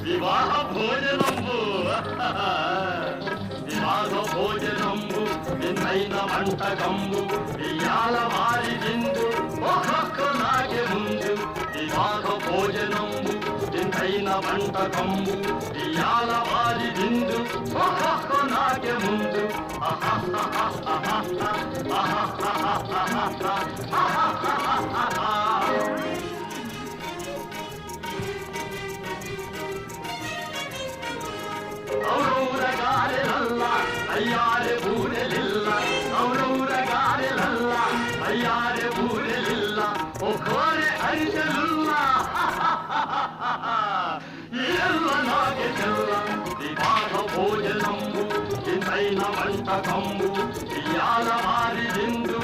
వివాహ భోజనంబు వివాహ భోజనంబు నిన్నైన వంటకంబు ఇయాల వారి విందు ఒక్కొక్క నాగే ముందు వివాహ భోజనంబు నిన్నైన వంటకంబు ఇయాల వారి విందు ఒక్కొక్క నాగే ముందు ఔరౌరగారెలల్ల అయ్యారె ఊరెలిల్ల ఔరౌరగారెలల్ల అయ్యారె ఊరెలిల్ల ఒక్కోరె అరిసెలుల్ల ಎಲ್ಲ ನಾಗೆ ಚೆಲ್ಲ ವಿವಾಹ ಭೋಜನಂಬು ಇಂದೈನ వంటకంబు ఇయాల వారి విందు